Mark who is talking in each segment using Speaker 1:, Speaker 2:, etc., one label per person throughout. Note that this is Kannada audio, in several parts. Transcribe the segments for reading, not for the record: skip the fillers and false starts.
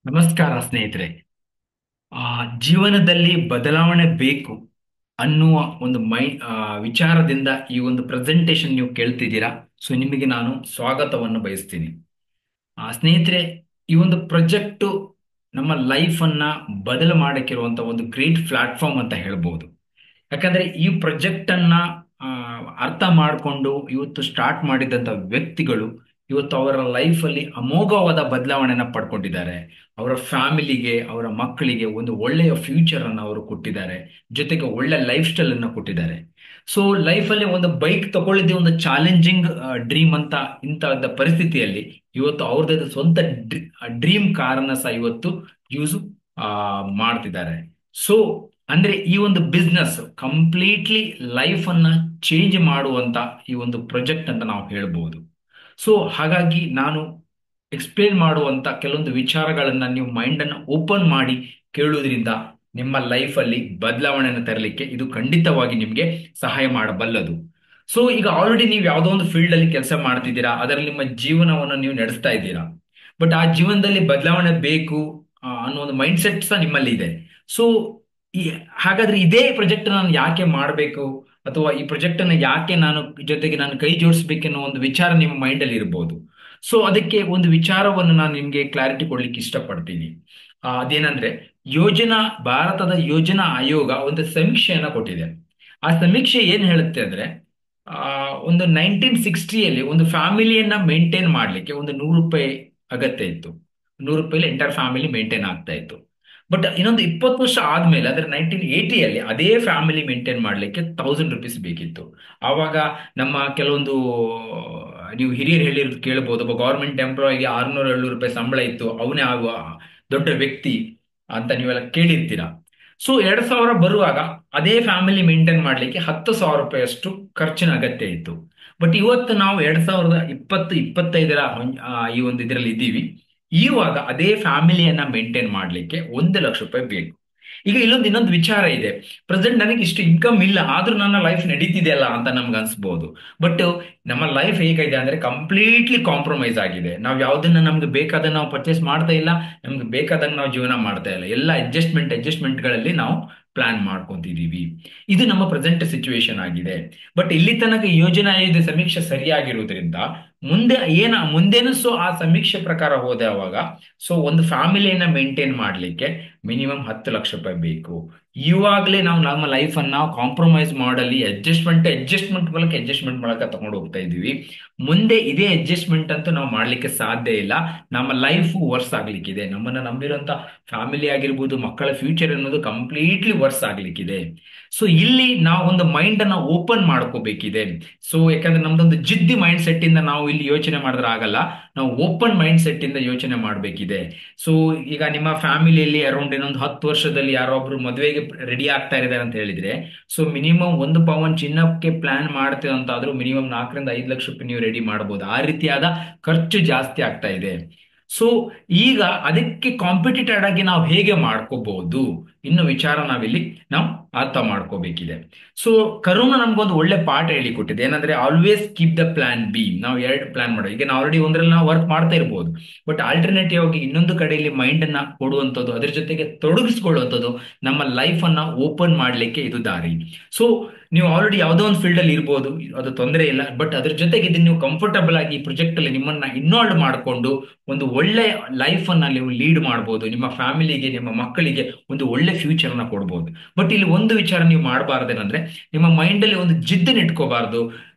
Speaker 1: ನಮಸ್ಕಾರ ಸ್ನೇಹಿತರೆ. ಜೀವನದಲ್ಲಿ ಬದಲಾವಣೆ ಬೇಕು ಅನ್ನುವ ಒಂದು ವಿಚಾರದಿಂದ ಈ ಒಂದು ಪ್ರೆಸೆಂಟೇಶನ್ ನೀವು ಕೇಳ್ತಿದ್ದೀರಾ. ಸೊ ನಿಮಗೆ ನಾನು ಸ್ವಾಗತವನ್ನು ಬಯಸ್ತೀನಿ. ಸ್ನೇಹಿತರೆ, ಈ ಒಂದು ಪ್ರಾಜೆಕ್ಟು ನಮ್ಮ ಲೈಫನ್ನು ಬದಲು ಮಾಡಕ್ಕಿರುವಂಥ ಒಂದು ಗ್ರೇಟ್ ಪ್ಲಾಟ್ಫಾರ್ಮ್ ಅಂತ ಹೇಳ್ಬೋದು. ಯಾಕಂದ್ರೆ ಈ ಪ್ರಾಜೆಕ್ಟ್ ಅನ್ನ ಅರ್ಥ ಮಾಡಿಕೊಂಡು ಇವತ್ತು ಸ್ಟಾರ್ಟ್ ಮಾಡಿದಂಥ ವ್ಯಕ್ತಿಗಳು ಇವತ್ತು ಅವರ ಲೈಫಲ್ಲಿ ಅಮೋಘವಾದ ಬದಲಾವಣೆನ ಪಡ್ಕೊಂಡಿದ್ದಾರೆ. ಅವರ ಫ್ಯಾಮಿಲಿಗೆ, ಅವರ ಮಕ್ಕಳಿಗೆ ಒಂದು ಒಳ್ಳೆಯ ಫ್ಯೂಚರ್ ಅನ್ನು ಅವರು ಕೊಟ್ಟಿದ್ದಾರೆ. ಜೊತೆಗೆ ಒಳ್ಳೆ ಲೈಫ್ ಸ್ಟೈಲ್ ಅನ್ನು ಕೊಟ್ಟಿದ್ದಾರೆ. ಸೊ ಲೈಫಲ್ಲಿ ಒಂದು ಬೈಕ್ ತಗೊಳ್ಳಿದ್ದೆ ಒಂದು ಚಾಲೆಂಜಿಂಗ್ ಡ್ರೀಮ್ ಅಂತ ಇಂಥ ಪರಿಸ್ಥಿತಿಯಲ್ಲಿ ಇವತ್ತು ಅವ್ರದ್ದು ಸ್ವಂತ ಡ್ರೀಮ್ ಕಾರನ್ನ ಸಹ ಇವತ್ತು ಯೂಸ್ ಮಾಡ್ತಿದ್ದಾರೆ. ಸೊ ಅಂದ್ರೆ ಈ ಒಂದು ಬಿಸ್ನೆಸ್ ಕಂಪ್ಲೀಟ್ಲಿ ಲೈಫ್ ಅನ್ನ ಚೇಂಜ್ ಮಾಡುವಂತ ಈ ಒಂದು ಪ್ರಾಜೆಕ್ಟ್ ಅಂತ ನಾವು ಹೇಳ್ಬೋದು. ಸೊ ಹಾಗಾಗಿ ನಾನು ಎಕ್ಸ್ಪ್ಲೇನ್ ಮಾಡುವಂತ ಕೆಲವೊಂದು ವಿಚಾರಗಳನ್ನ ನೀವು ಮೈಂಡ್ ಅನ್ನ ಓಪನ್ ಮಾಡಿ ಕೇಳುವುದರಿಂದ ನಿಮ್ಮ ಲೈಫ್ ಅಲ್ಲಿ ಬದಲಾವಣೆಯನ್ನು ತರಲಿಕ್ಕೆ ಇದು ಖಂಡಿತವಾಗಿ ನಿಮಗೆ ಸಹಾಯ ಮಾಡಬಲ್ಲದು. ಸೊ ಈಗ ಆಲ್ರೆಡಿ ನೀವು ಯಾವುದೋ ಒಂದು ಫೀಲ್ಡ್ ಅಲ್ಲಿ ಕೆಲಸ ಮಾಡ್ತಿದ್ದೀರಾ, ಅದರಲ್ಲಿ ನಿಮ್ಮ ಜೀವನವನ್ನು ನೀವು ನಡೆಸ್ತಾ ಇದ್ದೀರಾ. ಬಟ್ ಆ ಜೀವನದಲ್ಲಿ ಬದಲಾವಣೆ ಬೇಕು ಅನ್ನೋ ಒಂದು ಮೈಂಡ್ ಸೆಟ್ ಸಹ ನಿಮ್ಮಲ್ಲಿ ಇದೆ. ಸೊ ಈ ಹಾಗಾದ್ರೆ ಇದೇ ಪ್ರಾಜೆಕ್ಟ್ ನಾನು ಯಾಕೆ ಮಾಡಬೇಕು, ಅಥವಾ ಈ ಪ್ರಾಜೆಕ್ಟ್ ಅನ್ನ ಯಾಕೆ ಜೊತೆಗೆ ನಾನು ಕೈ ಜೋಡಿಸ್ಬೇಕೆನ್ನೋ ಒಂದು ವಿಚಾರ ನಿಮ್ಮ ಮೈಂಡ್ ಅಲ್ಲಿ ಇರಬಹುದು. ಸೊ ಅದಕ್ಕೆ ಒಂದು ವಿಚಾರವನ್ನು ನಾನು ನಿಮ್ಗೆ ಕ್ಲಾರಿಟಿ ಕೊಡ್ಲಿಕ್ಕೆ ಇಷ್ಟಪಡ್ತೀನಿ. ಅದೇನಂದ್ರೆ, ಭಾರತದ ಯೋಜನಾ ಆಯೋಗ ಒಂದು ಸಮೀಕ್ಷೆಯನ್ನ ಕೊಟ್ಟಿದೆ. ಆ ಸಮೀಕ್ಷೆ ಏನ್ ಹೇಳುತ್ತೆ ಅಂದ್ರೆ, ಒಂದು 1960ಯಲ್ಲಿ ಒಂದು ಫ್ಯಾಮಿಲಿಯನ್ನ ಮೇಂಟೈನ್ ಮಾಡ್ಲಿಕ್ಕೆ ಒಂದು 100 ರೂಪಾಯಿ ಅಗತ್ಯ ಇತ್ತು. 100 ರೂಪಾಯಿಲಿ ಎಂಟರ್ ಫ್ಯಾಮಿಲಿ ಮೇಂಟೈನ್ ಆಗ್ತಾ ಇತ್ತು. ಬಟ್ ಇನ್ನೊಂದು 20 ವರ್ಷ ಆದ್ಮೇಲೆ, ಅಂದ್ರೆ 1980ಯಲ್ಲಿ ಅದೇ ಫ್ಯಾಮಿಲಿ ಮೇಂಟೈನ್ ಮಾಡ್ಲಿಕ್ಕೆ 1000 ರೂಪೀಸ್ ಬೇಕಿತ್ತು. ಆವಾಗ ನಮ್ಮ ಕೆಲವೊಂದು ನೀವು ಹಿರಿಯರು ಹೇಳಿರೋದು ಕೇಳಬಹುದು, ಒಬ್ಬ ಗವರ್ಮೆಂಟ್ ಎಂಪ್ಲಾಯಿಗೆ 600-700 ರೂಪಾಯಿ ಸಂಬಳ ಇತ್ತು, ಅವನೇ ಆಗುವ ದೊಡ್ಡ ವ್ಯಕ್ತಿ ಅಂತ ನೀವೆಲ್ಲ ಕೇಳಿರ್ತೀರಾ. ಸೊ 2000 ಬರುವಾಗ ಅದೇ ಫ್ಯಾಮಿಲಿ ಮೇಂಟೈನ್ ಮಾಡ್ಲಿಕ್ಕೆ 10,000 ರೂಪಾಯಿ ಅಷ್ಟು ಖರ್ಚಿನ ಅಗತ್ಯ ಇತ್ತು. ಬಟ್ ಇವತ್ತು ನಾವು 2025 ಈ ಒಂದು ಇದರಲ್ಲಿ ಇದ್ದೀವಿ. ಇವಾಗ ಅದೇ ಫ್ಯಾಮಿಲಿಯನ್ನ ಮೇಂಟೈನ್ ಮಾಡ್ಲಿಕ್ಕೆ 1 ಲಕ್ಷ ರೂಪಾಯಿ ಬೇಕು. ಈಗ ಇನ್ನೊಂದು ವಿಚಾರ ಇದೆ. ಪ್ರೆಸೆಂಟ್ ನನಗೆ ಇಷ್ಟು ಇನ್ಕಮ್ ಇಲ್ಲ, ಆದ್ರೂ ನನ್ನ ಲೈಫ್ ನಡೀತಿದೆಯಲ್ಲ ಅಂತ ನಮ್ಗೆ ಅನ್ಸ್ಬೋದು. ಬಟ್ ನಮ್ಮ ಲೈಫ್ ಹೇಗಿದೆ ಅಂದ್ರೆ ಕಂಪ್ಲೀಟ್ಲಿ ಕಾಂಪ್ರಮೈಸ್ ಆಗಿದೆ. ನಾವು ಯಾವ್ದನ್ನ ನಮ್ಗೆ ಬೇಕಾದ ನಾವು ಪರ್ಚೇಸ್ ಮಾಡ್ತಾ ಇಲ್ಲ, ನಮ್ಗೆ ಬೇಕಾದಂಗೆ ನಾವು ಜೀವನ ಮಾಡ್ತಾ ಇಲ್ಲ. ಎಲ್ಲ ಅಡ್ಜಸ್ಟ್ಮೆಂಟ್ಗಳಲ್ಲಿ ನಾವು ಪ್ಲಾನ್ ಮಾಡ್ಕೊಂತಿದೀವಿ. ಇದು ನಮ್ಮ ಪ್ರೆಸೆಂಟ್ ಸಿಚುವೇಶನ್ ಆಗಿದೆ. ಬಟ್ ಇಲ್ಲಿ ತನಕ ಯೋಜನಾ ಆಯೋಗದ ಸಮೀಕ್ಷೆ ಸರಿಯಾಗಿರುವುದರಿಂದ ಮುಂದೇನು ಸೊ ಆ ಸಮೀಕ್ಷೆ ಪ್ರಕಾರ ಹೋದವಾಗ ಸೊ ಒಂದು ಫ್ಯಾಮಿಲಿಯನ್ನ ಮೇಂಟೈನ್ ಮಾಡ್ಲಿಕ್ಕೆ ಮಿನಿಮಮ್ 10 ಲಕ್ಷ ರೂಪಾಯಿ ಬೇಕು. ಇವಾಗಲೇ ನಾವು ನಮ್ಮ ಲೈಫ್ ಅನ್ನ ಕಾಂಪ್ರಮೈಸ್ ಮಾಡಲಿ ಅಡ್ಜಸ್ಟ್ಮೆಂಟ್ ಮೂಲಕ ತಗೊಂಡು ಹೋಗ್ತಾ ಇದೀವಿ. ಮುಂದೆ ಇದೇ ಅಡ್ಜಸ್ಟ್ಮೆಂಟ್ ಅಂತೂ ನಾವು ಮಾಡ್ಲಿಕ್ಕೆ ಸಾಧ್ಯ ಇಲ್ಲ. ನಮ್ಮ ಲೈಫ್ ವರ್ಸ್ ಆಗ್ಲಿಕ್ಕಿದೆ. ನಮ್ಮನ್ನ ನಂಬಿರುವಂತ ಫ್ಯಾಮಿಲಿ ಆಗಿರ್ಬೋದು, ಮಕ್ಕಳ ಫ್ಯೂಚರ್ ಅನ್ನೋದು ಕಂಪ್ಲೀಟ್ಲಿ ವರ್ಸ್ ಆಗ್ಲಿಕ್ಕಿದೆ. ಸೊ ಇಲ್ಲಿ ನಾವು ಒಂದು ಮೈಂಡ್ ಅನ್ನ ಓಪನ್ ಮಾಡ್ಕೋಬೇಕಿದೆ. ಸೊ ಯಾಕಂದ್ರೆ ನಮ್ದೊಂದು ಜಿದ್ದಿ ಮೈಂಡ್ ಸೆಟ್ ಇಂದ ನಾವು ಇಲ್ಲಿ ಯೋಚನೆ ಮಾಡಿದ್ರೆ ಆಗಲ್ಲ. ನಾವು ಓಪನ್ ಮೈಂಡ್ ಸೆಟ್ ಇಂದ ಯೋಚನೆ ಮಾಡಬೇಕಿದೆ. ಸೊ ಈಗ ನಿಮ್ಮ ಫ್ಯಾಮಿಲಿಯಲ್ಲಿ ಅರೌಂಡ್ ಇನ್ನೊಂದು 10 ವರ್ಷದಲ್ಲಿ ಯಾರೊಬ್ರು ಮದುವೆಗೆ ರೆಡಿ ಆಗ್ತಾ ಇದ್ದಾರೆ ಅಂತ ಹೇಳಿದ್ರೆ, ಸೊ ಮಿನಿಮಮ್ 1 ಪವನ್ ಚಿನ್ನಕ್ಕೆ ಪ್ಲಾನ್ ಮಾಡ್ತೇವೆ ಅಂತಾದ್ರೂ ಮಿನಿಮಮ್ 4-5 ಲಕ್ಷ ರೂಪಾಯಿ ನೀವು ರೆಡಿ ಮಾಡಬಹುದು. ಆ ರೀತಿಯಾದ ಖರ್ಚು ಜಾಸ್ತಿ ಆಗ್ತಾ ಇದೆ. ಸೊ ಈಗ ಅದಕ್ಕೆ ಕಾಂಪಿಟೇಟೆಡ್ ಆಗಿ ನಾವು ಹೇಗೆ ಮಾಡ್ಕೋಬಹುದು ಇನ್ನು ವಿಚಾರ ನಾವು ಅರ್ಥ ಮಾಡ್ಕೋಬೇಕಿದೆ. ಸೊ ಕರೋನಾ ನಮ್ಗೊಂದು ಒಳ್ಳೆ ಪಾಠ ಹೇಳಿಕೊಟ್ಟಿದೆ. ಏನಂದ್ರೆ always keep the plan B. ನಾವು 2 ಪ್ಲಾನ್ ಮಾಡೋ, ಈಗ ನಾವು ಆಲ್ರೆಡಿ ಒಂದ್ರಲ್ಲಿ ನಾವು ವರ್ಕ್ ಮಾಡ್ತಾ ಇರ್ಬೋದು. ಬಟ್ ಆಲ್ಟರ್ನೇಟಿವ್ ಆಗಿ ಇನ್ನೊಂದು ಕಡೆಯಲ್ಲಿ ಮೈಂಡ್ ಅನ್ನ ಕೊಡುವಂಥದ್ದು, ಅದ್ರ ಜೊತೆಗೆ ತೊಡಗಿಸ್ಕೊಳ್ಳುವಂಥದ್ದು ನಮ್ಮ ಲೈಫ್ ಅನ್ನ ಓಪನ್ ಮಾಡ್ಲಿಕ್ಕೆ ಇದು ದಾರಿ. ಸೊ ನೀವು ಆಲ್ರೆಡಿ ಯಾವುದೋ ಒಂದು ಫೀಲ್ಡ್ ಅಲ್ಲಿ ಇರ್ಬೋದು, ಅದು ತೊಂದರೆ ಇಲ್ಲ. ಬಟ್ ಅದ್ರ ಜೊತೆಗೆ ಇದನ್ನ ನೀವು ಕಂಫರ್ಟಬಲ್ ಆಗಿ ಈ ಪ್ರಾಜೆಕ್ಟ್ ಅಲ್ಲಿ ನಿಮ್ಮನ್ನ ಇನ್ವಾಲ್ವ್ ಮಾಡಿಕೊಂಡು ಒಂದು ಒಳ್ಳೆ ಲೈಫ್ ಅನ್ನ ನೀವು ಲೀಡ್ ಮಾಡಬಹುದು. ನಿಮ್ಮ ಫ್ಯಾಮಿಲಿಗೆ, ನಿಮ್ಮ ಮಕ್ಕಳಿಗೆ ಒಂದು ಒಳ್ಳೆ ಫ್ಯೂಚರ್ ನ ಕೊಡ್ಬೋದು. ಬಟ್ ಇಲ್ಲಿ ಒಂದು ವಿಚಾರ ನೀವು ಮಾಡಬಾರ್ದೇನಂದ್ರೆ, ನಿಮ್ಮ ಮೈಂಡ್ ಅಲ್ಲಿ ಒಂದು ಜಿದ್ದನ್ನ ಇಟ್ಕೋಬಾರ್ದು.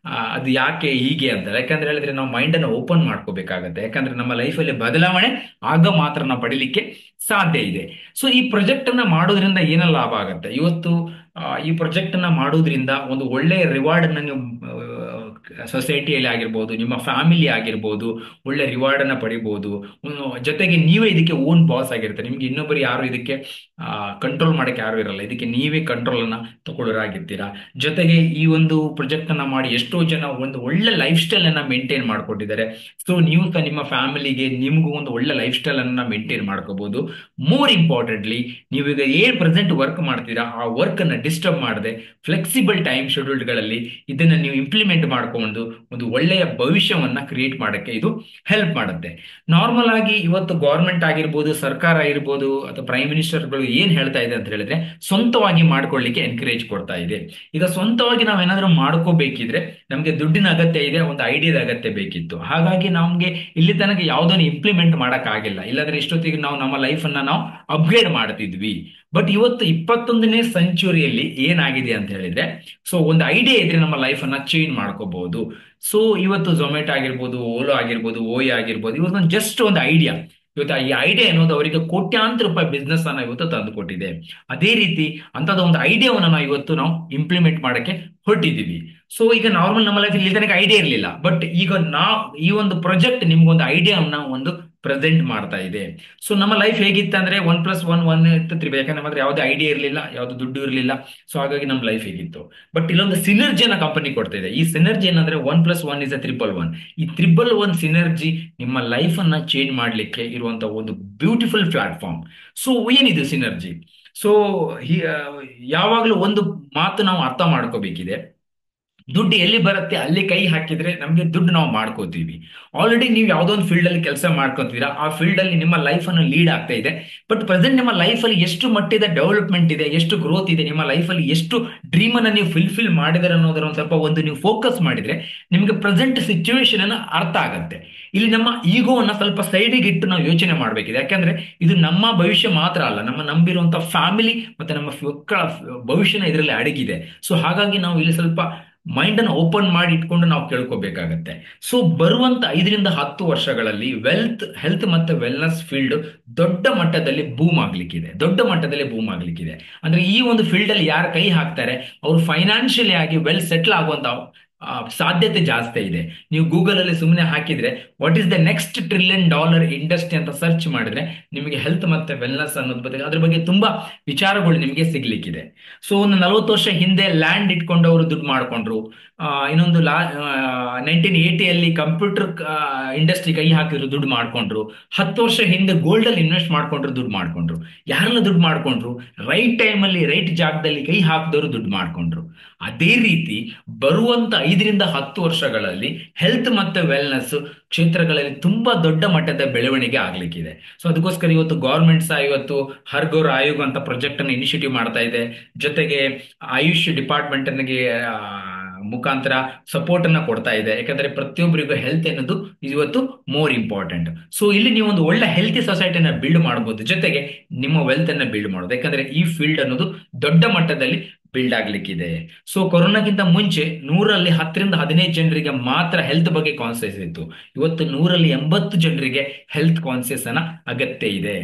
Speaker 1: ಅದು ಯಾಕೆ ಹೀಗೆ ಅಂತ. ಯಾಕಂದ್ರೆ ಹೇಳಿದ್ರೆ ನಾವು ಮೈಂಡ್ ಅನ್ನು ಓಪನ್ ಮಾಡ್ಕೋಬೇಕಾಗತ್ತೆ. ಯಾಕಂದ್ರೆ ನಮ್ಮ ಲೈಫಲ್ಲಿ ಬದಲಾವಣೆ ಆಗ ಮಾತ್ರ ನಾವು ಪಡಿಲಿಕ್ಕೆ ಸಾಧ್ಯ ಇದೆ. ಸೊ ಈ ಪ್ರಾಜೆಕ್ಟ್ ಅನ್ನ ಮಾಡೋದ್ರಿಂದ ಏನೆಲ್ಲ ಲಾಭ ಆಗತ್ತೆ ಇವತ್ತು. ಈ ಪ್ರಾಜೆಕ್ಟ್ ಅನ್ನ ಮಾಡೋದ್ರಿಂದ ಒಂದು ಒಳ್ಳೆಯ ರಿವಾರ್ಡ್ ಅನ್ನ ನೀವು ಸೊಸೈಟಿಯಲ್ಲಿ ಆಗಿರ್ಬೋದು, ನಿಮ್ಮ ಫ್ಯಾಮಿಲಿ ಆಗಿರ್ಬೋದು, ಒಳ್ಳೆ ರಿವಾರ್ಡ್ ಅನ್ನ ಪಡಿಬಹುದು. ಜೊತೆಗೆ ನೀವೇ ಇದಕ್ಕೆ ಓನ್ ಬಾಸ್ ಆಗಿರ್ತಾರೆ. ನಿಮ್ಗೆ ಇನ್ನೊಬ್ಬರು ಯಾರು ಇದಕ್ಕೆ ಕಂಟ್ರೋಲ್ ಮಾಡಕ್ಕೆ ಯಾರು ಇರಲ್ಲ. ಇದಕ್ಕೆ ನೀವೇ ಕಂಟ್ರೋಲ್ ಅನ್ನ ತಗೊಳ್ಳೋರಾಗಿರ್ತೀರಾ. ಜೊತೆಗೆ ಈ ಒಂದು ಪ್ರಾಜೆಕ್ಟ್ ಅನ್ನ ಮಾಡಿ ಎಷ್ಟೋ ಜನ ಒಂದು ಒಳ್ಳೆ ಲೈಫ್ ಸ್ಟೈಲ್ ಅನ್ನ ಮೇಂಟೈನ್ ಮಾಡ್ಕೊಟ್ಟಿದ್ದಾರೆ. ಸೊ ನೀವು ಸಹ ನಿಮ್ಮ ಫ್ಯಾಮಿಲಿಗೆ, ನಿಮ್ಗೂ ಒಂದು ಒಳ್ಳೆ ಲೈಫ್ ಸ್ಟೈಲ್ ಅನ್ನ ಮೇಂಟೈನ್ ಮಾಡ್ಕೋಬಹುದು. ಮೋರ್ ಇಂಪಾರ್ಟೆಂಟ್ಲಿ, ನೀವೀಗ ಏನ್ ಪ್ರೆಸೆಂಟ್ ವರ್ಕ್ ಮಾಡ್ತೀರಾ ಆ ವರ್ಕ್ ಅನ್ನ ಡಿಸ್ಟರ್ಬ್ ಮಾಡದೆ ಫ್ಲೆಕ್ಸಿಬಲ್ ಟೈಮ್ ಶೆಡ್ಯೂಲ್ಗಳಲ್ಲಿ ಇದನ್ನ ನೀವು ಇಂಪ್ಲಿಮೆಂಟ್ ಮಾಡ್ಕೊಂಡು ಮಾಡ್ಕೊಂಡು ಒಂದು ಒಳ್ಳೆಯ ಭವಿಷ್ಯವನ್ನ ಕ್ರಿಯೇಟ್ ಮಾಡಕ್ಕೆ ಇದು ಹೆಲ್ಪ್ ಮಾಡುತ್ತೆ. ನಾರ್ಮಲ್ ಆಗಿ ಇವತ್ತು ಗೌರ್ಮೆಂಟ್ ಆಗಿರ್ಬೋದು, ಸರ್ಕಾರ ಆಗಿರ್ಬೋದು, ಅಥವಾ ಪ್ರೈಮ್ ಮಿನಿಸ್ಟರ್ಗಳು ಏನ್ ಹೇಳ್ತಾ ಇದೆ ಅಂತ ಹೇಳಿದ್ರೆ ಸ್ವಂತವಾಗಿ ಮಾಡ್ಕೊಳ್ಳಿಕ್ಕೆ ಎನ್ಕರೇಜ್ ಕೊಡ್ತಾ ಇದೆ. ಈಗ ಸ್ವಂತವಾಗಿ ನಾವೇನಾದ್ರೂ ಮಾಡ್ಕೋಬೇಕಿದ್ರೆ ನಮ್ಗೆ ದುಡ್ಡಿನ ಅಗತ್ಯ ಇದೆ, ಒಂದು ಐಡಿಯಾದ ಅಗತ್ಯ ಬೇಕಿತ್ತು. ಹಾಗಾಗಿ ನಮ್ಗೆ ಇಲ್ಲಿ ತನಕ ಯಾವುದನ್ನು ಇಂಪ್ಲಿಮೆಂಟ್ ಮಾಡಕ್ ಆಗಿಲ್ಲ. ಇಲ್ಲಾಂದ್ರೆ ಇಷ್ಟೊತ್ತಿಗೆ ನಾವು ನಮ್ಮ ಲೈಫ್ ಅನ್ನ ನಾವು ಅಪ್ಗ್ರೇಡ್ ಮಾಡ್ತಿದ್ವಿ. ಬಟ್ ಇವತ್ತು 21ನೇ ಸೆಂಚುರಿಯಲ್ಲಿ ಏನಾಗಿದೆ ಅಂತ ಹೇಳಿದ್ರೆ, ಸೊ ಒಂದು ಐಡಿಯಾ ಇದ್ರೆ ನಮ್ಮ ಲೈಫ್ ಅನ್ನ ಚೇಂಜ್ ಮಾಡ್ಕೋಬಹುದು. ಸೊ ಇವತ್ತು ಝೊಮ್ಯಾಟೊ ಆಗಿರ್ಬೋದು, ಓಲೋ ಆಗಿರ್ಬೋದು, ಓಯ್ ಆಗಿರ್ಬೋದು, ಇವತ್ತು ಜಸ್ಟ್ ಒಂದು ಐಡಿಯಾ, ಇವತ್ತು ಈ ಐಡಿಯಾ ಅನ್ನೋದು ಅವರಿಗೆ ಕೋಟ್ಯಾಂತರ ರೂಪಾಯಿ ಬಿಸ್ನೆಸ್ ಅನ್ನ ಇವತ್ತು ತಂದು ಕೊಟ್ಟಿದೆ. ಅದೇ ರೀತಿ ಅಂತದ ಒಂದು ಐಡಿಯಾವನ್ನ ನಾವು ಇವತ್ತು ನಾವು ಇಂಪ್ಲಿಮೆಂಟ್ ಮಾಡಕ್ಕೆ ಹೊರಟಿದ್ದೀವಿ. ಸೊ ಈಗ ನಾರ್ಮಲ್ ನಮ್ಮ ಲೈಫ್ ಇಲ್ಲಿ ತನಕ ಐಡಿಯಾ ಇರಲಿಲ್ಲ, ಬಟ್ ಈಗ ನಾವು ಈ ಒಂದು ಪ್ರಾಜೆಕ್ಟ್ ನಿಮ್ಗೊಂದು ಐಡಿಯಾವನ್ನ ಒಂದು ಪ್ರೆಸೆಂಟ್ ಮಾಡ್ತಾ ಇದೆ. ಸೊ ನಮ್ಮ ಲೈಫ್ ಹೇಗಿತ್ತು ಅಂದ್ರೆ 1+1 3, ಯಾಕಂದ್ರೆ ನಮ್ಮ ಹತ್ರ ಯಾವುದೇ ಐಡಿಯಾ ಇರಲಿಲ್ಲ, ಯಾವ್ದು ದುಡ್ಡು ಇರಲಿಲ್ಲ. ಸೊ ಹಾಗಾಗಿ ನಮ್ಮ ಲೈಫ್ ಹೇಗಿತ್ತು. ಬಟ್ ಇಲ್ಲೊಂದು ಸಿನರ್ಜಿನ ಕಂಪನಿ ಕೊಡ್ತಾ ಇದೆ. ಈ ಸಿನರ್ಜಿ ಏನಂದ್ರೆ 1+1 = 1. ಈ 111 ಸಿನರ್ಜಿ ನಿಮ್ಮ ಲೈಫ್ ಅನ್ನ ಚೇಂಜ್ ಮಾಡ್ಲಿಕ್ಕೆ ಇರುವಂತ ಒಂದು ಬ್ಯೂಟಿಫುಲ್ ಪ್ಲಾಟ್ಫಾರ್ಮ್. ಸೊ ಏನಿದು ಸಿನರ್ಜಿ? ಸೊ ಯಾವಾಗಲೂ ಒಂದು ಮಾತು ನಾವು ಅರ್ಥ ಮಾಡ್ಕೋಬೇಕಿದೆ. ದುಡ್ಡು ಎಲ್ಲಿ ಬರುತ್ತೆ ಅಲ್ಲಿ ಕೈ ಹಾಕಿದ್ರೆ ನಮಗೆ ದುಡ್ಡು ನಾವು ಮಾಡ್ಕೋತೀವಿ. ಆಲ್ರೆಡಿ ನೀವು ಯಾವುದೋ ಒಂದು ಫೀಲ್ಡ್ ಅಲ್ಲಿ ಕೆಲಸ ಮಾಡ್ಕೋತೀರಾ, ಆ ಫೀಲ್ಡ್ ಅಲ್ಲಿ ನಿಮ್ಮ ಲೈಫ್ ಅನ್ನು ಲೀಡ್ ಆಗ್ತಾ ಇದೆ. ಬಟ್ ಪ್ರೆಸೆಂಟ್ ನಿಮ್ಮ ಲೈಫ್ ಅಲ್ಲಿ ಎಷ್ಟು ಮಟ್ಟದ ಡೆವಲಪ್ಮೆಂಟ್ ಇದೆ, ಎಷ್ಟು ಗ್ರೋತ್ ಇದೆ, ನಿಮ್ಮ ಲೈಫ್ ಅಲ್ಲಿ ಎಷ್ಟು ಡ್ರೀಮ್ ಅನ್ನ ನೀವು ಫಿಲ್ ಮಾಡಿದ್ರೆ ಅನ್ನೋದರ ಒಂದು ಸ್ವಲ್ಪ ಒಂದು ನೀವು ಫೋಕಸ್ ಮಾಡಿದ್ರೆ ನಿಮಗೆ ಪ್ರೆಸೆಂಟ್ ಸಿಚುವೇಶನ್ ಅನ್ನ ಅರ್ಥ ಆಗುತ್ತೆ. ಇಲ್ಲಿ ನಮ್ಮ ಈಗೋವನ್ನ ಸ್ವಲ್ಪ ಸೈಡಿಗೆ ಇಟ್ಟು ನಾವು ಯೋಚನೆ ಮಾಡಬೇಕಿದೆ. ಯಾಕಂದ್ರೆ ಇದು ನಮ್ಮ ಭವಿಷ್ಯ ಮಾತ್ರ ಅಲ್ಲ, ನಮ್ಮ ನಂಬಿರುವಂತಹ ಫ್ಯಾಮಿಲಿ ಮತ್ತೆ ನಮ್ಮ ಮಕ್ಕಳ ಭವಿಷ್ಯನ ಇದರಲ್ಲಿ ಅಡಗಿದೆ. ಸೊ ಹಾಗಾಗಿ ನಾವು ಇಲ್ಲಿ ಸ್ವಲ್ಪ ಮೈಂಡ್ ಅನ್ನು ಓಪನ್ ಮಾಡಿ ಇಟ್ಕೊಂಡು ನಾವು ಕೇಳ್ಕೋಬೇಕಾಗತ್ತೆ. ಸೊ ಬರುವಂತ 5 ರಿಂದ 10 ವರ್ಷಗಳಲ್ಲಿ ಹೆಲ್ತ್ ಮತ್ತೆ ವೆಲ್ನೆಸ್ ಫೀಲ್ಡ್ ದೊಡ್ಡ ಮಟ್ಟದಲ್ಲಿ ಬೂಮ್ ಆಗ್ಲಿಕ್ಕಿದೆ. ಅಂದ್ರೆ ಈ ಒಂದು ಫೀಲ್ಡ್ ಅಲ್ಲಿ ಯಾರು ಕೈ ಹಾಕ್ತಾರೆ ಅವರು ಫೈನಾನ್ಷಿಯಲಿ ಆಗಿ ವೆಲ್ ಸೆಟ್ಲ್ ಆಗುವಂತ ಸಾಧ್ಯತೆ ಜಾಸ್ತಿ ಇದೆ. ನೀವು ಗೂಗಲ್ ಅಲ್ಲಿ ಸುಮ್ಮನೆ ಹಾಕಿದ್ರೆ what is the next $1 trillion industry ಅಂತ ಸರ್ಚ್ ಮಾಡಿದ್ರೆ ನಿಮಗೆ ಹೆಲ್ತ್ ಮತ್ತೆ ವೆಲ್ನೆಸ್ ಅನ್ನೋದ್ ಬಗ್ಗೆ ಅದ್ರ ಬಗ್ಗೆ ತುಂಬಾ ವಿಚಾರಗಳು ನಿಮಗೆ ಸಿಗ್ಲಿಕ್ಕಿದೆ. ಸೊ ಒಂದು 40 ವರ್ಷ ಹಿಂದೆ ಲ್ಯಾಂಡ್ ಇಟ್ಕೊಂಡು ಅವರು ದುಡ್ಡು ಮಾಡ್ಕೊಂಡ್ರು. ಇನ್ನೊಂದು 1980ಯಲ್ಲಿ ಕಂಪ್ಯೂಟರ್ ಇಂಡಸ್ಟ್ರಿ ಕೈ ಹಾಕಿದ್ರು, ದುಡ್ಡು ಮಾಡ್ಕೊಂಡ್ರು. 10 ವರ್ಷ ಹಿಂದೆ ಗೋಲ್ಡ್ ಅಲ್ಲಿ ಇನ್ವೆಸ್ಟ್ ಮಾಡ್ಕೊಂಡ್ರು, ದುಡ್ಡು ಮಾಡ್ಕೊಂಡ್ರು. ಯಾರೆಲ್ಲ ದುಡ್ಡು ಮಾಡ್ಕೊಂಡ್ರು? ರೈಟ್ ಟೈಮ್ ಅಲ್ಲಿ ರೈಟ್ ಜಾಗದಲ್ಲಿ ಕೈ ಹಾಕಿದವರು ದುಡ್ಡು ಮಾಡ್ಕೊಂಡ್ರು. ಅದೇ ರೀತಿ ಬರುವಂತ 5 ರಿಂದ 10 ವರ್ಷಗಳಲ್ಲಿ ಹೆಲ್ತ್ ಮತ್ತೆ ವೆಲ್ನೆಸ್ ಕ್ಷೇತ್ರಗಳಲ್ಲಿ ತುಂಬಾ ದೊಡ್ಡ ಮಟ್ಟದ ಬೆಳವಣಿಗೆ ಆಗ್ಲಿಕ್ಕಿದೆ. ಸೊ ಅದಕ್ಕೋಸ್ಕರ ಇವತ್ತು ಗೌರ್ಮೆಂಟ್ ಸಹ ಇವತ್ತು ಹರ್ ಘರ್ ಆಯೋಗ ಅಂತ ಪ್ರಾಜೆಕ್ಟ್ ಅನ್ನು ಇನಿಷಿಯೇಟಿವ್ ಮಾಡ್ತಾ ಇದೆ. ಜೊತೆಗೆ ಆಯುಷ್ ಡಿಪಾರ್ಟ್ಮೆಂಟ್ ಮುಖಾಂತರ ಸಪೋರ್ಟ್ ಅನ್ನ ಕೊಡ್ತಾ ಇದೆ. ಯಾಕಂದ್ರೆ ಪ್ರತಿಯೊಬ್ಬರಿಗೂ ಹೆಲ್ತ್ ಅನ್ನೋದು ಇವತ್ತು ಮೋರ್ ಇಂಪಾರ್ಟೆಂಟ್. ಸೊ ಇಲ್ಲಿ ನೀವು ಒಂದು ಒಳ್ಳೆ ಹೆಲ್ತಿ ಸೊಸೈಟಿನ ಬಿಲ್ಡ್ ಮಾಡಬಹುದು, ಜೊತೆಗೆ ನಿಮ್ಮ ವೆಲ್ತ್ ಅನ್ನ ಬಿಲ್ಡ್ ಮಾಡೋದು. ಯಾಕಂದ್ರೆ ಈ ಫೀಲ್ಡ್ ಅನ್ನೋದು ದೊಡ್ಡ ಮಟ್ಟದಲ್ಲಿ ಬಿಲ್ಡ್ ಆಗ್ಲಿಕ್ಕಿದೆ. ಸೊ ಕೊರೋನಾಗಿಂತ ಮುಂಚೆ 100ರಲ್ಲಿ 10 ರಿಂದ 15 ಜನರಿಗೆ ಮಾತ್ರ ಹೆಲ್ತ್ ಬಗ್ಗೆ ಕಾನ್ಸಿಯಸ್ ಇತ್ತು. ಇವತ್ತು 100ರಲ್ಲಿ 80 ಜನರಿಗೆ ಹೆಲ್ತ್ ಕಾನ್ಸಿಯಸ್ ಅನ್ನ ಅಗತ್ಯ ಇದೆ.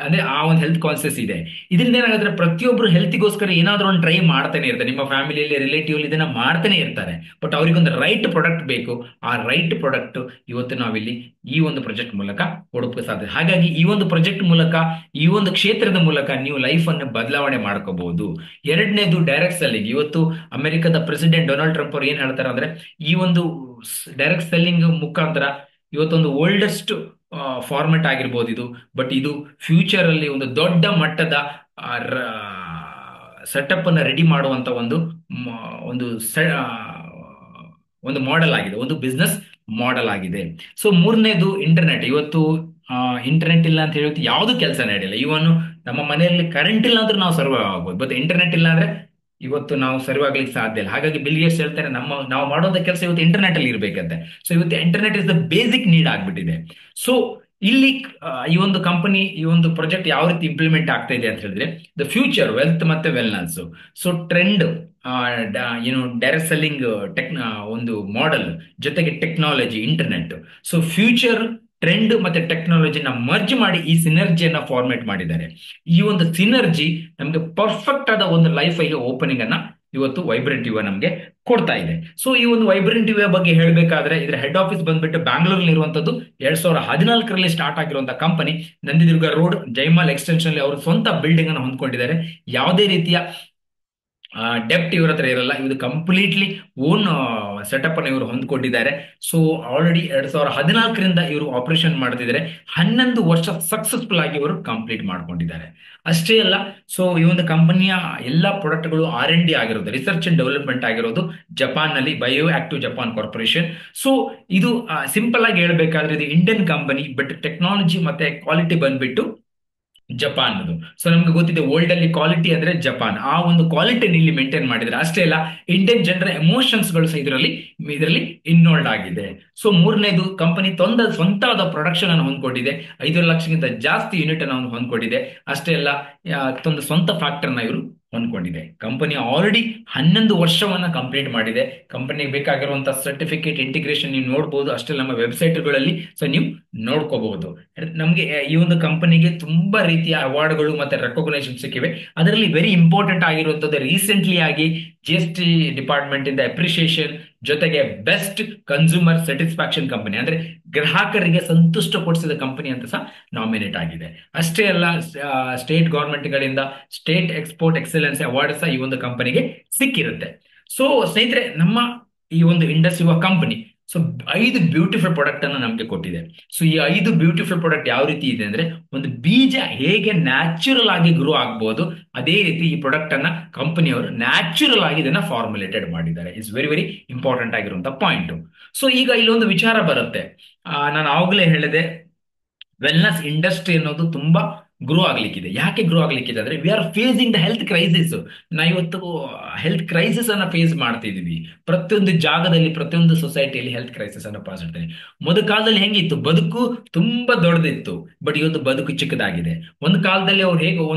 Speaker 1: ಅಂದ್ರೆ ಆ ಒಂದು ಹೆಲ್ತ್ ಕಾನ್ಸಿಯಸ್ ಇದೆ. ಇದರಿಂದ ಏನಾಗುತ್ತೆ, ಪ್ರತಿಯೊಬ್ಬರು ಹೆಲ್ತ್ಗೋಸ್ಕರ ಏನಾದ್ರೂ ಒಂದು ಟ್ರೈ ಮಾಡ್ತಾನೆ ಇರ್ತಾರೆ. ನಿಮ್ಮ ಫ್ಯಾಮಿಲಿಯಲ್ಲಿ ರಿಲೇಟಿವ್ ಇದನ್ನ ಮಾಡ್ತಾನೆ ಇರ್ತಾರೆ. ಬಟ್ ಅವ್ರಿಗೊಂದು ರೈಟ್ ಪ್ರಾಡಕ್ಟ್ ಬೇಕು. ಆ ರೈಟ್ ಪ್ರಾಡಕ್ಟ್ ಇವತ್ತು ನಾವಿಲ್ಲಿ ಈ ಒಂದು ಪ್ರಾಜೆಕ್ಟ್ ಮೂಲಕ ಹುಡುಕ ಸಾಧ್ಯ. ಹಾಗಾಗಿ ಈ ಒಂದು ಪ್ರಾಜೆಕ್ಟ್ ಮೂಲಕ, ಈ ಒಂದು ಕ್ಷೇತ್ರದ ಮೂಲಕ ನೀವು ಲೈಫ್ ಅನ್ನು ಬದಲಾವಣೆ ಮಾಡ್ಕೋಬಹುದು. ಎರಡನೇದು ಡೈರೆಕ್ಟ್ ಸೆಲ್ಲಿಂಗ್. ಇವತ್ತು ಅಮೆರಿಕದ ಪ್ರೆಸಿಡೆಂಟ್ ಡೊನಾಲ್ಡ್ ಟ್ರಂಪ್ ಅವ್ರು ಏನ್ ಹೇಳ್ತಾರೆ ಅಂದ್ರೆ, ಈ ಒಂದು ಡೈರೆಕ್ಟ್ ಸೆಲ್ಲಿಂಗ್ ಮುಖಾಂತರ ಇವತ್ತೊಂದು ಓಲ್ಡೆಸ್ಟ್ ಫಾರ್ಮೆಟ್ ಆಗಿರ್ಬೋದು ಇದು. ಬಟ್ ಇದು ಫ್ಯೂಚರ್ ಅಲ್ಲಿ ಒಂದು ದೊಡ್ಡ ಮಟ್ಟದ ಸೆಟಪ್ ಅನ್ನ ರೆಡಿ ಮಾಡುವಂತ ಒಂದು ಒಂದು ಮಾಡೆಲ್ ಆಗಿದೆ, ಒಂದು ಬಿಸ್ನೆಸ್ ಮಾಡೆಲ್ ಆಗಿದೆ. ಸೊ ಮೂರನೇದು ಇಂಟರ್ನೆಟ್. ಇವತ್ತು ಇಂಟರ್ನೆಟ್ ಇಲ್ಲ ಅಂತ ಹೇಳಿ ಯಾವ್ದು ಕೆಲಸ ನಡೆಯಲ್ಲ. ಇವನು ನಮ್ಮ ಮನೆಯಲ್ಲಿ ಕರೆಂಟ್ ಇಲ್ಲ ಅಂದ್ರೆ ನಾವು ಸರ್ವೈವ್ ಆಗ್ಬೋದು, ಬಟ್ ಇಂಟರ್ನೆಟ್ ಇಲ್ಲ ಅಂದ್ರೆ ಇವತ್ತು ನಾವು ಸರ್ವ್ ಆಗ್ಲಿಕ್ಕೆ ಸಾಧ್ಯ ಇಲ್ಲ. ಹಾಗಾಗಿ ಬಿಲ್ ಗೇಟ್ಸ್ ಹೇಳ್ತಾರೆ ನಾವು ಮಾಡುವಂತ ಕೆಲಸ ಇವತ್ತು ಇಂಟರ್ನೆಟ್ ಅಲ್ಲಿ ಇರ್ಬೇಕಂತೆ. ಸೊ ಇವತ್ತು internet is the basic need ಆಗ್ಬಿಟ್ಟಿದೆ. ಸೊ ಇಲ್ಲಿ ಈ ಒಂದು ಕಂಪನಿ, ಈ ಒಂದು ಪ್ರಾಜೆಕ್ಟ್ ಯಾವ ರೀತಿ ಇಂಪ್ಲಿಮೆಂಟ್ ಆಗ್ತಾ ಇದೆ ಅಂತ ಹೇಳಿದ್ರೆ, ದ ಫ್ಯೂಚರ್ ವೆಲ್ತ್ ಮತ್ತೆ wellness. So trend direct selling ಒಂದು ಮಾಡೆಲ್, ಜೊತೆಗೆ technology, internet. So future trend ಮತ್ತೆ ಟೆಕ್ನಾಲಜಿನ ಮರ್ಜ್ ಮಾಡಿ ಈ ಸಿನರ್ಜಿಯನ್ನ ಫಾರ್ಮೇಟ್ ಮಾಡಿದ್ದಾರೆ. ಈ ಒಂದು ಸಿನರ್ಜಿ ನಮಗೆ ಪರ್ಫೆಕ್ಟ್ ಆದ ಒಂದು ಲೈಫ್ ಓಪನಿಂಗ್ ಅನ್ನ ಇವತ್ತು ವೈಬ್ರೆಂಟ್ ಯುವ ನಮಗೆ ಕೊಡ್ತಾ ಇದೆ. ಸೊ ಈ ಒಂದು ವೈಬ್ರೆಂಟ್ ಯುವ ಬಗ್ಗೆ ಹೇಳಬೇಕಾದ್ರೆ ಇದರ ಹೆಡ್ ಆಫೀಸ್ ಬಂದ್ಬಿಟ್ಟು ಬ್ಯಾಂಗ್ಳೂರಲ್ಲಿ ಇರುವಂತದ್ದು. 2014ರಲ್ಲಿ ಸ್ಟಾರ್ಟ್ ಆಗಿರುವಂತಹ company Nandidurga road Jaimal extension ಅಲ್ಲಿ ಅವರು ಸ್ವಂತ ಬಿಲ್ಡಿಂಗ್ ಅನ್ನು ಹೊಂದ್ಕೊಂಡಿದ್ದಾರೆ. ಯಾವುದೇ ರೀತಿಯ ಡೆಪ್ಟ್ ಇವ್ರ ಹತ್ರ ಇರಲ್ಲ, ಇದು ಕಂಪ್ಲೀಟ್ಲಿ ಓನ್ ಸೆಟಪ್ ಅನ್ನು ಇವರು ಹೊಂದ್ಕೊಂಡಿದ್ದಾರೆ. ಸೊ ಆಲ್ರೆಡಿ 2014ರಿಂದ ಇವರು ಆಪರೇಷನ್ ಮಾಡ್ತಿದ್ದಾರೆ. 11 ವರ್ಷ ಸಕ್ಸಸ್ಫುಲ್ ಆಗಿ ಇವರು ಕಂಪ್ಲೀಟ್ ಮಾಡ್ಕೊಂಡಿದ್ದಾರೆ. ಅಷ್ಟೇ ಅಲ್ಲ, ಸೊ ಈ ಒಂದು ಕಂಪನಿಯ ಎಲ್ಲ ಪ್ರಾಡಕ್ಟ್ಗಳು R&D ಆಗಿರೋದು, ರಿಸರ್ಚ್ ಅಂಡ್ ಡೆವಲಪ್ಮೆಂಟ್ ಆಗಿರೋದು ಜಪಾನ್ ನಲ್ಲಿ bio active Japan corporation. So ಇದು ಸಿಂಪಲ್ ಆಗಿ ಹೇಳ್ಬೇಕಾದ್ರೆ ಇದು ಇಂಡಿಯನ್ ಕಂಪನಿ, ಬಟ್ ಟೆಕ್ನಾಲಜಿ ಮತ್ತೆ ಕ್ವಾಲಿಟಿ ಬಂದ್ಬಿಟ್ಟು ಜಪಾನ್ ಅದು. ಸೊ ನಮ್ಗೆ ಗೊತ್ತಿದೆ ವರ್ಲ್ಡ್ ಅಲ್ಲಿ ಕ್ವಾಲಿಟಿ ಅಂದ್ರೆ ಜಪಾನ್, ಆ ಒಂದು ಕ್ವಾಲಿಟಿನ ಇಲ್ಲಿ ಮೇಂಟೈನ್ ಮಾಡಿದ್ರೆ. ಅಷ್ಟೇ ಅಲ್ಲ, ಇಂಡಿಯನ್ ಜನರ ಎಮೋಷನ್ಸ್ ಗಳು ಸಹ ಇದರಲ್ಲಿ ಇನ್ವಾಲ್ವ್ ಆಗಿದೆ. ಸೊ ಮೂರನೇದು, ಕಂಪನಿ ಸ್ವಂತವಾದ ಪ್ರೊಡಕ್ಷನ್ ಅನ್ನು ಹೊಂದ್ಕೊಂಡಿದೆ. 5 ಲಕ್ಷಕ್ಕಿಂತ ಜಾಸ್ತಿ ಯೂನಿಟ್ ಅನ್ನು ಹೊಂದ್ಕೊಂಡಿದೆ. ಅಷ್ಟೇ ಅಲ್ಲ, ತನ್ನ ಸ್ವಂತ ಫ್ಯಾಕ್ಟರಿನ ಇವರು ಹೊಂದ್ಕೊಂಡಿದೆ. ಕಂಪನಿ ಆಲ್ರೆಡಿ 11 ವರ್ಷವನ್ನ ಕಂಪ್ಲೀಟ್ ಮಾಡಿದೆ. ಕಂಪನಿಗೆ ಬೇಕಾಗಿರುವಂತಹ ಸರ್ಟಿಫಿಕೇಟ್ ಇಂಟಿಗ್ರೇಷನ್ ನೀವು ನೋಡಬಹುದು, ಅಷ್ಟೇ ನಮ್ಮ ವೆಬ್ಸೈಟ್ಗಳಲ್ಲಿ ಸೊ ನೀವು ನೋಡ್ಕೋಬಹುದು. ನಮಗೆ ಈ ಒಂದು ಕಂಪನಿಗೆ ತುಂಬಾ ರೀತಿಯ ಅವಾರ್ಡ್ಗಳು ಮತ್ತೆ ರೆಕಗ್ನೈಸೇಷನ್ ಸಿಕ್ಕಿವೆ. ಅದರಲ್ಲಿ ವೆರಿ ಇಂಪಾರ್ಟೆಂಟ್ ಆಗಿರುವಂತದ್ದು ರೀಸೆಂಟ್ಲಿ ಆಗಿ GST ಡಿಪಾರ್ಟ್ಮೆಂಟ್ ಇಂದ ಅಪ್ರಿಸಿಯೇಷನ್, ಜೊತೆಗೆ ಬೆಸ್ಟ್ ಕನ್ಸ್ಯೂಮರ್ ಸ್ಯಾಟಿಸ್ಫ್ಯಾಕ್ಷನ್ ಕಂಪನಿ ಅಂದ್ರೆ ಗ್ರಾಹಕರಿಗೆ ಸಂತುಷ್ಟ ಪಡಿಸಿದ ಕಂಪನಿ ಅಂತ ಸಹ ನಾಮಿನೇಟ್ ಆಗಿದೆ. ಅಷ್ಟೇ ಅಲ್ಲ, ಸ್ಟೇಟ್ ಗವರ್ಮೆಂಟ್ಗಳಿಂದ ಸ್ಟೇಟ್ ಎಕ್ಸ್ಪೋರ್ಟ್ ಎಕ್ಸಲೆನ್ಸ್ ಅವಾರ್ಡ್ ಸಹ ಈ ಒಂದು ಕಂಪನಿಗೆ ಸಿಕ್ಕಿರುತ್ತೆ. ಸೊ ಸ್ನೇಹಿತರೆ, ನಮ್ಮ ಈ ಒಂದು ಇಂಡಸ್ ಯುವ ಕಂಪನಿ ಸೊ 5 ಬ್ಯೂಟಿಫುಲ್ ಪ್ರಾಡಕ್ಟ್ ಅನ್ನು ನಮಗೆ ಕೊಟ್ಟಿದೆ. ಸೊ ಈ 5 ಬ್ಯೂಟಿಫುಲ್ ಪ್ರಾಡಕ್ಟ್ ಯಾವ ರೀತಿ ಇದೆ ಅಂದ್ರೆ, ಒಂದು ಬೀಜ ಹೇಗೆ ನ್ಯಾಚುರಲ್ ಆಗಿ ಗ್ರೋ ಆಗ್ಬಹುದು, ಅದೇ ರೀತಿ ಈ ಪ್ರಾಡಕ್ಟ್ ಅನ್ನ ಕಂಪನಿಯವರು ನ್ಯಾಚುರಲ್ ಆಗಿ ಇದನ್ನ ಫಾರ್ಮುಲೇಟೆಡ್ ಮಾಡಿದ್ದಾರೆ. ಇಟ್ಸ್ ವೆರಿ ವೆರಿ ಇಂಪಾರ್ಟೆಂಟ್ ಆಗಿರುವಂತ ಪಾಯಿಂಟ್. ಸೊ ಈಗ ಇಲ್ಲೊಂದು ವಿಚಾರ ಬರುತ್ತೆ, ನಾನು ಆವಾಗಲೇ ಹೇಳಿದೆ, ವೆಲ್ನೆಸ್ ಇಂಡಸ್ಟ್ರಿ ಅನ್ನೋದು ತುಂಬಾ ಗ್ರೋ ಆಗ್ಲಿಕ್ಕಿದೆ. ಯಾಕೆ ಗ್ರೋ ಆಗ್ಲಿಕ್ಕಿದೆ ಅಂದ್ರೆ, we are facing the health crisis. ನಾ ಇವತ್ತು ಹೆಲ್ತ್ ಕ್ರೈಸಿಸ್ ಅನ್ನ ಫೇಸ್ ಮಾಡ್ತಿದೀವಿ. ಪ್ರತಿಯೊಂದು ಜಾಗದಲ್ಲಿ, ಪ್ರತಿಯೊಂದು ಸೊಸೈಟಿಯಲ್ಲಿ ಹೆಲ್ತ್ ಕ್ರೈಸಿಸ್ ಅನ್ನ ಪಾಸ್ ಮಾಡ್ತೀನಿ. ಮೊದಲ ಕಾಲದಲ್ಲಿ ಹೆಂಗಿತ್ತು, ಬದುಕು ತುಂಬಾ ದೊಡ್ಡದಿತ್ತು, ಬಟ್ ಇವತ್ತು ಬದುಕು ಚಿಕ್ಕದಾಗಿದೆ. ಒಂದ್ ಕಾಲದಲ್ಲಿ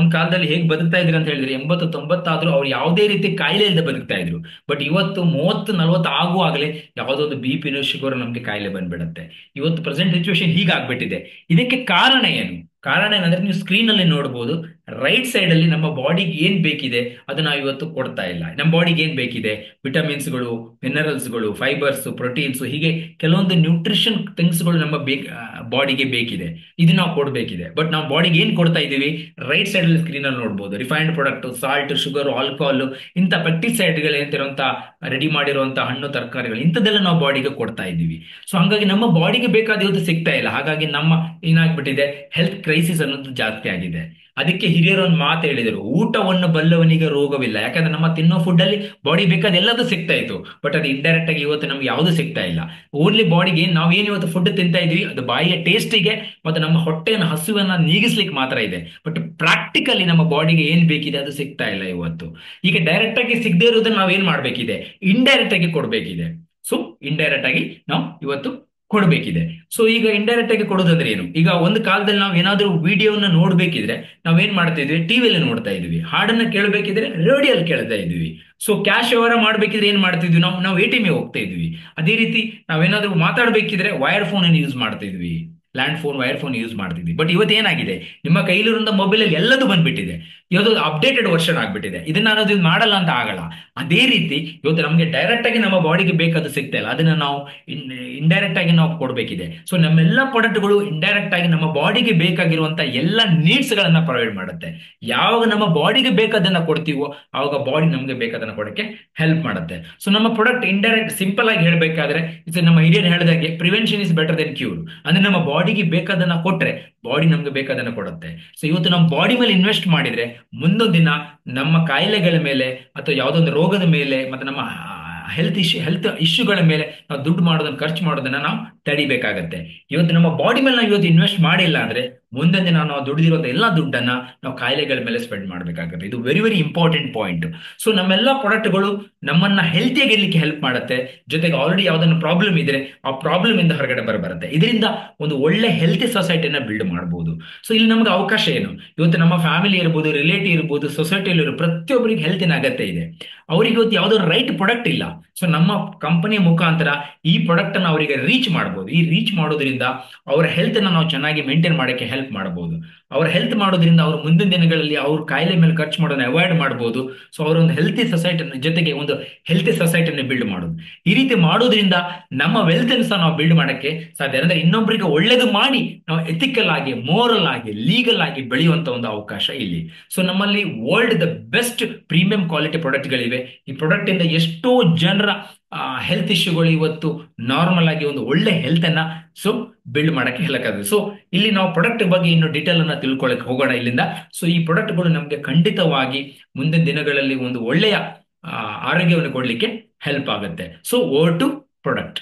Speaker 1: ಹೇಗೆ ಬದುಕ್ತಾ ಇದ್ರು ಅಂತ ಹೇಳಿದ್ರೆ, 80-90 ಆದ್ರೂ ಅವ್ರು ಯಾವುದೇ ರೀತಿ ಕಾಯಿಲೆ ಇಲ್ಲದೆ ಬದುಕ್ತಾ ಇದ್ರು. ಬಟ್ ಇವತ್ತು 30-40 ಆಗುವಾಗಲೇ ಯಾವುದೊಂದು BP ಶುಗರ್ ನಮ್ಗೆ ಕಾಯಿಲೆ ಬಂದ್ಬಿಡುತ್ತೆ. ಇವತ್ತು ಪ್ರೆಸೆಂಟ್ ಸಿಚುವೇಶನ್ ಹೀಗಾಗ್ಬಿಟ್ಟಿದೆ. ಇದಕ್ಕೆ ಕಾರಣ ಏನು? ಕಾರಣ ಏನಂದ್ರೆ, ನೀವು ಸ್ಕ್ರೀನ್ ಅಲ್ಲಿ ನೋಡಬಹುದು, ರೈಟ್ ಸೈಡ್ ಅಲ್ಲಿ ನಮ್ಮ ಬಾಡಿಗೆ ಏನ್ ಬೇಕಿದೆ ಅದು ನಾವು ಇವತ್ತು ಕೊಡ್ತಾ ಇಲ್ಲ. ನಮ್ಮ ಬಾಡಿಗೆ ಏನ್ ಬೇಕಿದೆ, ವಿಟಮಿನ್ಸ್ಗಳು, ಮಿನರಲ್ಸ್ಗಳು, ಫೈಬರ್ಸ್, ಪ್ರೋಟೀನ್ಸ್, ಹೀಗೆ ಕೆಲವೊಂದು ನ್ಯೂಟ್ರಿಷನ್ ಥಿಂಗ್ಸ್ಗಳು ನಮ್ಮ ಬಾಡಿಗೆ ಬೇಕಿದೆ, ಇದು ನಾವು ಕೊಡಬೇಕಿದೆ. ಬಟ್ ನಾವು ಬಾಡಿಗೆ ಏನ್ ಕೊಡ್ತಾ ಇದೀವಿ, ರೈಟ್ ಸೈಡ್ ಅಲ್ಲಿ ಸ್ಕ್ರೀನ್ ಅಲ್ಲಿ ನೋಡಬಹುದು, refined product, salt, sugar, alcohol, ಇಂಥ ಪೆಸ್ಟಿಸೈಡ್ಗಳು ಏನಂತಿರುವಂತ ರೆಡಿ ಮಾಡಿರುವಂತಹ ಹಣ್ಣು ತರಕಾರಿಗಳು, ಇಂಥದ್ದೆಲ್ಲ ನಾವು ಬಾಡಿಗೆ ಕೊಡ್ತಾ ಇದ್ದೀವಿ. ಸೊ ಹಂಗಾಗಿ ನಮ್ಮ ಬಾಡಿಗೆ ಬೇಕಾದ ಇವತ್ತು ಸಿಗ್ತಾ ಇಲ್ಲ. ಹಾಗಾಗಿ ನಮ್ಮ ಏನಾಗ್ಬಿಟ್ಟಿದೆ, ಹೆಲ್ತ್ ಕ್ರೈಸಿಸ್ ಅನ್ನೋದು ಜಾಸ್ತಿ ಆಗಿದೆ. ಅದಕ್ಕೆ ಹಿರಿಯರು ಒಂದು ಮಾತು ಹೇಳಿದರು, ಊಟವನ್ನು ಬಲ್ಲವನಿಗೆ ರೋಗವಿಲ್ಲ. ಯಾಕಂದ್ರೆ ನಮ್ಮ ತಿನ್ನೋ ಫುಡ್ ಅಲ್ಲಿ ಬಾಡಿ ಬೇಕಾದ ಎಲ್ಲದೂ ಸಿಗ್ತಾ ಇತ್ತು, ಬಟ್ ಅದು ಇಂಡೈರೆಕ್ಟ್ ಆಗಿ ಇವತ್ತು ನಮ್ಗೆ ಯಾವುದು ಸಿಗ್ತಾ ಇಲ್ಲ. ಓನ್ಲಿ ಬಾಡಿಗೆ ನಾವೇನು ಇವತ್ತು ಫುಡ್ ತಿಂತಾ ಇದೀವಿ, ಅದು ಬಾಯಿಯ ಟೇಸ್ಟಿಗೆ ಮತ್ತೆ ನಮ್ಮ ಹೊಟ್ಟೆಯನ್ನು ಹಸುವನ್ನ ನೀಗಿಸ್ಲಿಕ್ಕೆ ಮಾತ್ರ ಇದೆ. ಬಟ್ ಪ್ರಾಕ್ಟಿಕಲಿ ನಮ್ಮ ಬಾಡಿಗೆ ಏನ್ ಬೇಕಿದೆ ಅದು ಸಿಗ್ತಾ ಇಲ್ಲ ಇವತ್ತು. ಈಗ ಡೈರೆಕ್ಟ್ ಆಗಿ ಸಿಗದೇ ಇರೋದನ್ನ ನಾವ್ ಏನ್ ಮಾಡ್ಬೇಕಿದೆ, ಇಂಡೈರೆಕ್ಟ್ ಆಗಿ ಕೊಡ್ಬೇಕಿದೆ. ಸೊ ಇಂಡೈರೆಕ್ಟ್ ಆಗಿ ನಾವು ಇವತ್ತು ಕೊಡ್ಬೇಕಿದೆ. ಸೊ ಈಗ ಇಂಡೈರೆಕ್ಟ್ ಆಗಿ ಕೊಡೋದಂದ್ರೆ ಏನು, ಈಗ ಒಂದು ಕಾಲದಲ್ಲಿ ನಾವು ಏನಾದ್ರೂ ವಿಡಿಯೋನ ನೋಡ್ಬೇಕಿದ್ರೆ ನಾವೇನ್ ಮಾಡ್ತಾ ಇದ್ವಿ, ಟಿವಿಯಲ್ಲಿ ನೋಡ್ತಾ ಇದ್ವಿ. ಹಾಡನ್ನ ಕೇಳಬೇಕಿದ್ರೆ ರೇಡಿಯೋಲ್ಲಿ ಕೇಳ್ತಾ ಇದ್ವಿ. ಸೊ ಕ್ಯಾಶ್ ವ್ಯವಹಾರ ಮಾಡ್ಬೇಕಿದ್ರೆ ಏನ್ ಮಾಡ್ತಿದ್ವಿ, ನಾವು ATM ಹೋಗ್ತಾ ಇದ್ವಿ. ಅದೇ ರೀತಿ ನಾವೇನಾದ್ರೂ ಮಾತಾಡ್ಬೇಕಿದ್ರೆ ವೈರ್ ಫೋನ್ ಅನ್ನು ಯೂಸ್ ಮಾಡ್ತಾ ಇದ್ವಿ, land phone, wire phone use ಮಾಡ್ತಿದ್ವಿ. ಬಟ್ ಇವತ್ತು ಏನಾಗಿದೆ, ನಿಮ್ಮ ಕೈಲಿರುವಂತ ಮೊಬೈಲ್ ಅಲ್ಲಿ ಎಲ್ಲದೂ ಬಂದ್ಬಿಟ್ಟಿದೆ. ಇವತ್ತು ಅಪ್ಡೇಟೆಡ್ ವರ್ಷನ್ ಆಗ್ಬಿಟ್ಟಿದೆ. ಇದನ್ನ ಅನ್ನೋದು ಮಾಡಲ್ಲ ಅಂತ ಆಗಲ್ಲ. ಅದೇ ರೀತಿ ಇವತ್ತು ನಮಗೆ ಡೈರೆಕ್ಟ್ ಆಗಿ ನಮ್ಮ ಬಾಡಿಗೆ ಬೇಕಾದ ಸಿಗ್ತಾ ಇಲ್ಲ, ಅದನ್ನ ನಾವು ಇಂಡೈರೆಕ್ಟ್ ಆಗಿ ನಾವು ಕೊಡಬೇಕಿದೆ. ಸೊ ನಮ್ಮೆಲ್ಲ ಪ್ರಾಡಕ್ಟ್ಗಳು ಇಂಡೈರೆಕ್ಟ್ ಆಗಿ ನಮ್ಮ ಬಾಡಿಗೆ ಬೇಕಾಗಿರುವಂತ ಎಲ್ಲ ನೀಡ್ಸ್ ಗಳನ್ನ ಪ್ರೊವೈಡ್ ಮಾಡುತ್ತೆ. ಯಾವಾಗ ನಮ್ಮ ಬಾಡಿಗೆ ಬೇಕಾದನ್ನ ಕೊಡ್ತೀವೋ ಆವಾಗ ಬಾಡಿ ನಮ್ಗೆ ಬೇಕಾದನ್ನ ಕೊಡಕ್ಕೆ ಹೆಲ್ಪ್ ಮಾಡುತ್ತೆ. ಸೊ ನಮ್ಮ ಪ್ರಾಡಕ್ಟ್ ಇಂಡೈರೆಕ್ಟ್, ಸಿಂಪಲ್ ಆಗಿ ಹೇಳ್ಬೇಕಾದ್ರೆ, ನಮ್ಮ ಹಿರಿಯರು ಹೇಳಿದಾಗೆ prevention is better then cure. ಅಂದ್ರೆ ನಮ್ಮ ಬಾಡಿಗೆ ಬೇಕಾದನ್ನ ಕೊಟ್ರೆ ಬಾಡಿ ನಮ್ಗೆ ಬೇಕಾದನ್ನ ಕೊಡುತ್ತೆ. ಸೊ ಇವತ್ತು ನಮ್ಮ ಬಾಡಿ ಮೇಲೆ ಇನ್ವೆಸ್ಟ್ ಮಾಡಿದ್ರೆ ಮುಂದೊಂದು ದಿನ ನಮ್ಮ ಕಾಯಿಲೆಗಳ ಮೇಲೆ ಅಥವಾ ಯಾವುದೊಂದು ರೋಗದ ಮೇಲೆ ಮತ್ತೆ ನಮ್ಮ ಹೆಲ್ತ್ ಇಶ್ಯೂಗಳ ಮೇಲೆ ನಾವು ದುಡ್ಡು ಮಾಡೋದನ್ನ, ಖರ್ಚು ಮಾಡೋದನ್ನ ನಾವು ತಡಿಬೇಕಾಗತ್ತೆ. ಇವತ್ತು ನಮ್ಮ ಬಾಡಿ ಮೇಲೆ ನಾವು ಇವತ್ತು ಇನ್ವೆಸ್ಟ್ ಮಾಡಿಲ್ಲ ಅಂದ್ರೆ ಮುಂದೆ ನಾವು ದುಡಿದಿರುವಂತ ಎಲ್ಲಾ ದುಡ್ಡನ್ನ ನಾವು ಕಾಯಿಲೆಗಳ ಮೇಲೆ ಸ್ಪೆಂಡ್ ಮಾಡಬೇಕಾಗುತ್ತೆ. ಇದು very very important point. So ನಮ್ಮೆಲ್ಲ ಪ್ರಾಡಕ್ಟ್ಗಳು ನಮ್ಮನ್ನ ಹೆಲ್ತಿಯಾಗಿ ಇರ್ಲಿಕ್ಕೆ ಹೆಲ್ಪ್ ಮಾಡುತ್ತೆ. ಜೊತೆಗೆ ಆಲ್ರೆಡಿ ಯಾವ್ದನ್ನ ಪ್ರಾಬ್ಲಮ್ ಇದ್ರೆ ಆ ಪ್ರಾಬ್ಲಮ್ ಇಂದ ಹೊರಗಡೆ ಬರುತ್ತೆ. ಇದರಿಂದ ಒಂದು ಒಳ್ಳೆ ಹೆಲ್ತಿ ಸೊಸೈಟಿನ ಬಿಲ್ಡ್ ಮಾಡಬಹುದು. ಸೊ ಇಲ್ಲಿ ನಮ್ಗೆ ಅವಕಾಶ ಏನು, ಇವತ್ತು ನಮ್ಮ ಫ್ಯಾಮಿಲಿ ಇರ್ಬೋದು, ರಿಲೇಟಿವ್ ಇರ್ಬೋದು, ಸೊಸೈಟಿಯಲ್ಲಿ ಇರೋ ಪ್ರತಿಯೊಬ್ಬರಿಗೆ ಹೆಲ್ತಿನ ಅಗತ್ಯ ಇದೆ. ಅವರಿಗೆ ಇವತ್ತು ಯಾವುದೋ ರೈಟ್ ಪ್ರಾಡಕ್ಟ್ ಇಲ್ಲ. ಸೊ ನಮ್ಮ ಕಂಪನಿಯ ಮುಖಾಂತರ ಈ ಪ್ರಾಡಕ್ಟ್ ಅನ್ನು ಅವರಿಗೆ ರೀಚ್ ಮಾಡಬಹುದು. ಈ ರೀಚ್ ಮಾಡೋದ್ರಿಂದ ಅವರ ಹೆಲ್ತ್ ನಾವು ಚೆನ್ನಾಗಿ ಮೇಂಟೈನ್ ಮಾಡಕ್ಕೆ ಹೆಲ್ಪ್ ಹೆಲ್ಪ್ ಮಾಡಬಹುದು. ಅವ್ರ ಹೆಲ್ತ್ ಮಾಡೋದ್ರಿಂದ ಅವ್ರ ಮುಂದಿನ ದಿನಗಳಲ್ಲಿ ಅವ್ರ ಕಾಯಿಲೆ ಮೇಲೆ ಖರ್ಚು ಮಾಡೋದನ್ನ ಅವಾಯ್ಡ್ ಮಾಡಬಹುದು. ಸೊ ಅವರ ಒಂದು ಹೆಲ್ತಿ ಸೊಸೈಟಿ ಜೊತೆಗೆ ಒಂದು ಹೆಲ್ತಿ ಸೊಸೈಟಿಯನ್ನು ಬಿಲ್ಡ್ ಮಾಡೋದು. ಈ ರೀತಿ ಮಾಡೋದ್ರಿಂದ ನಮ್ಮ ವೆಲ್ತ್ ಅನ್ನು ಸಹ ನಾವು ಬಿಲ್ಡ್ ಮಾಡಕ್ಕೆ ಸಾಧ್ಯ. ಅಂದ್ರೆ ಇನ್ನೊಬ್ಬರಿಗೆ ಒಳ್ಳೇದು ಮಾಡಿ ನಾವು ಎಥಿಕಲ್ ಆಗಿ, ಮೋರಲ್ ಆಗಿ, ಲೀಗಲ್ ಆಗಿ ಬೆಳೆಯುವಂತ ಒಂದು ಅವಕಾಶ ಇಲ್ಲಿ. ಸೊ ನಮ್ಮಲ್ಲಿ world the best premium quality ಪ್ರಾಡಕ್ಟ್ಗಳಿವೆ. ಈ ಪ್ರಾಡಕ್ಟ್ ಇಂದ ಎಷ್ಟೋ ಜನರ ಹೆಲ್ತ್ ಇಶ್ಯೂಗಳು ಇವತ್ತು ನಾರ್ಮಲ್ ಆಗಿ ಒಂದು ಒಳ್ಳೆ ಹೆಲ್ತ್ ಅನ್ನ ಸೊ ಬಿಲ್ಡ್ ಮಾಡಕ್ಕೆ ಹೇಳಕ್ಕಾಗುತ್ತೆ. ಸೊ ಇಲ್ಲಿ ನಾವು ಪ್ರಾಡಕ್ಟ್ ಬಗ್ಗೆ ಇನ್ನು ಡೀಟೇಲ್ ಅನ್ನ ತಿಳ್ಕೊಳಕ್ ಹೋಗೋಣ ಇಲ್ಲಿಂದ. ಸೊ ಈ ಪ್ರಾಡಕ್ಟ್ಗಳು ನಮಗೆ ಖಂಡಿತವಾಗಿ ಮುಂದಿನ ದಿನಗಳಲ್ಲಿ ಒಂದು ಒಳ್ಳೆಯ ಆರೋಗ್ಯವನ್ನು ಕೊಡ್ಲಿಕ್ಕೆ ಹೆಲ್ಪ್ ಆಗುತ್ತೆ. So over to product.